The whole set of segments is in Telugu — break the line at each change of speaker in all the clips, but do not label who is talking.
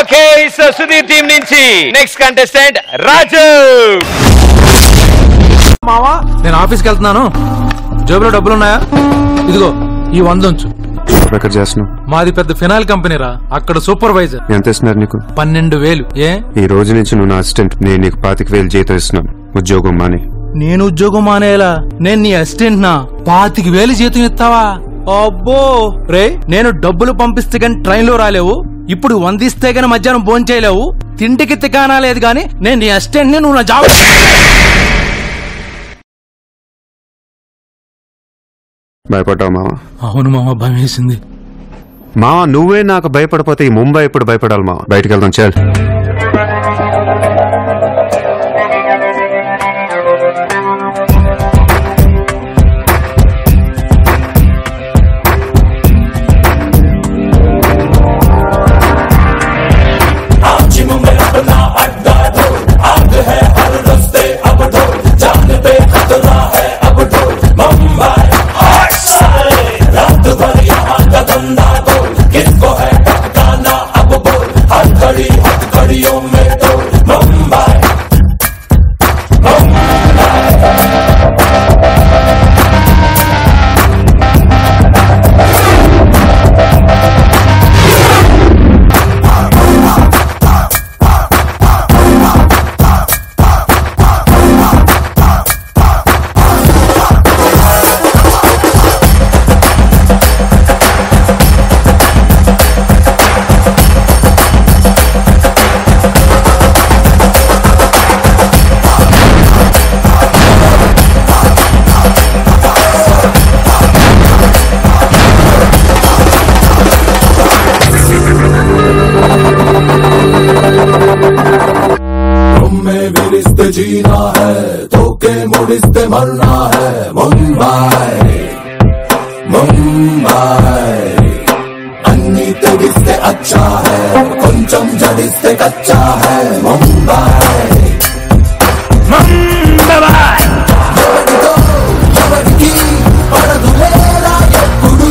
ఓకే సో సుధీర్ టీం నుంచి నెక్స్ట్ కంటెస్టెంట్ రాజు.
మావా నేను ఆఫీస్కి వెళ్తున్నాను, జేబులో డబ్బులున్నాయా? ఇదిగో ఈ 100 ఉంచు. మాది పెద్ద ఫినాయిల్ కంపెనీ రా, అక్కడ సూపర్వైజర్.
ఎంత ఇస్తున్నారు నీకు?
12,000. ఏ
ఈ రోజు నుంచి నువ్వు నా అసిస్టెంట్, నేను నీకు 25,000 జీతం ఇస్తున్నాను. ఉద్యోగం మాని.
నేను ఉద్యోగం మానేలా? నేను నీ అసిస్టెంట్ నా 25,000 జీతం ఇస్తావా? అబ్బో రే, నేను డబ్బులు పంపిస్తే గాని ట్రైన్ లో రాలేవు, ఇప్పుడు 100 ఇస్తే గాని మధ్యాహ్నం భోజనం చేయలేవు, తిండికి తికానా లేదు గాని నేను నీ అసిస్టెంట్ ని, నువ్వు నా జాబ్.
భయపడ్డావు మావా?
అవును మామ, భయం వేసింది.
మావా నువ్వే నాకు భయపడిపోతే ఈ ముంబై ఎప్పుడు భయపడాలి మావా? బయటకు వెళ్దాం చాలు.
जीना है तो के मुड़िस्ते मरना है। मुंबई मुंबई अन्नी तेगिस्ते अच्छा है, కొంచెం జడిస్తే కచ్చా है। मुंबई मुंबई ఎవరితో ఎవరికి పడదులేరా ఎప్పుడు,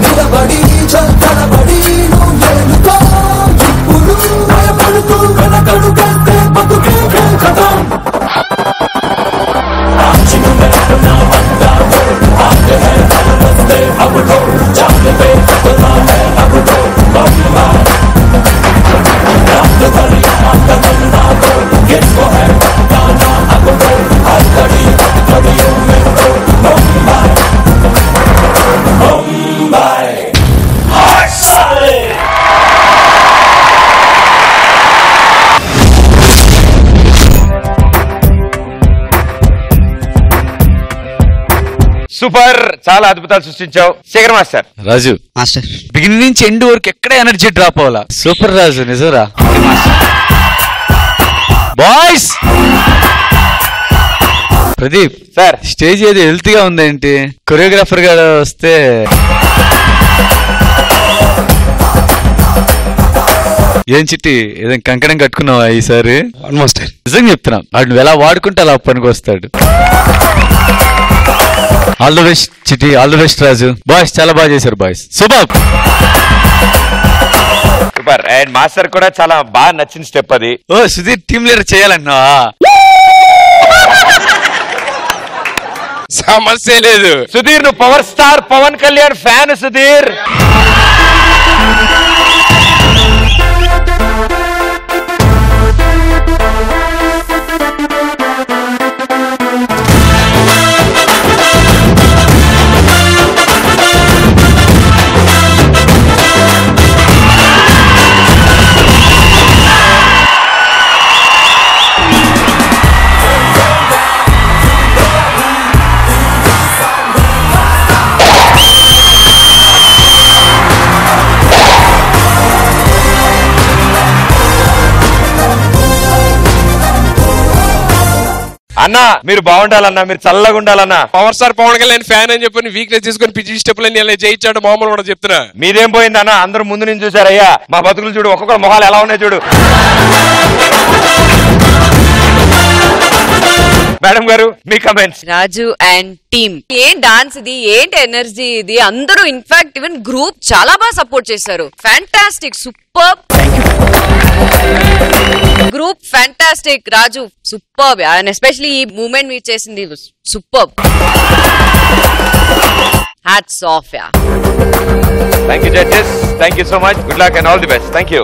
నిలబడి చక్కడబడి నువ్వేనుకో ఇప్పుడు, భయపడుతూ వెనకడుగేస్తే బతుకే ఖతం।
సూపర్, చాలా అద్భుతాలు సృష్టించావు శేఖర్ మాస్టర్.
రాజు మాస్టర్ బిగినింగ్ నుంచి ఎండ్ వరకు ఎక్కడ ఎనర్జీ డ్రాప్ అవ్వాలా. సూపర్ రాజు, నిజరా. బాయ్స్ ప్రదీప్
సార్,
స్టేజ్ ఏది హెల్తీగా ఉందేంటి? కొరియోగ్రాఫర్ గా వస్తే ఏం చిట్టి ఏదైనా కంకణం కట్టుకున్నావా ఈసారి? ఆల్మోస్ట్ నిజంగా చెప్తున్నా, వాడు నువ్వు ఎలా వాడుకుంటే అలా పనికి వస్తాడు. All the best Chitti, all the best Raju. Boys చాలా బాగా చేశారు boys, super
super. And master కూడా చాలా బాగా నచ్చిన స్టెప్ అది.
ఓ సుధీర్ టీమ్ లీడర్ చేయాలన్నావా?
సమస్య లేదు సుధీర్, నువ్వు power star Pawan Kalyan fan Sudhir. అన్నా మీరు బాగుండాలన్నా, మీరు చల్లగా ఉండాలన్నా.
Power star Pawan Kalyan fan అని చెప్పి వీక్నెస్ తీసుకుని పిచ్చి స్టెప్లని జయించాడు మామూలు కూడా చెప్తున్నా.
మీదేం పోయిందన్నా, అందరూ ముందు నుంచి చూసారయ్యా. మా బతుకులు చూడు, ఒక్కొక్క మొహాలు ఎలా ఉన్నాయి చూడు. మేడం గారు మీ కమెంట్స్.
రాజు అండ్ టీమ్, ఏం డాన్స్ ఇది, ఏంటి ఎనర్జీ ఇది, అందరూ ఇన్ఫాక్ట్ ఈవెన్ గ్రూప్ చాలా బాగా సపోర్ట్ చేశారు. Fantastic, super. Group fantastic Raju superb and especially ఈ మూమెంట్ మీరు చేసింది superb hats off yeah
thank you judges thank you so much good luck and all the best thank you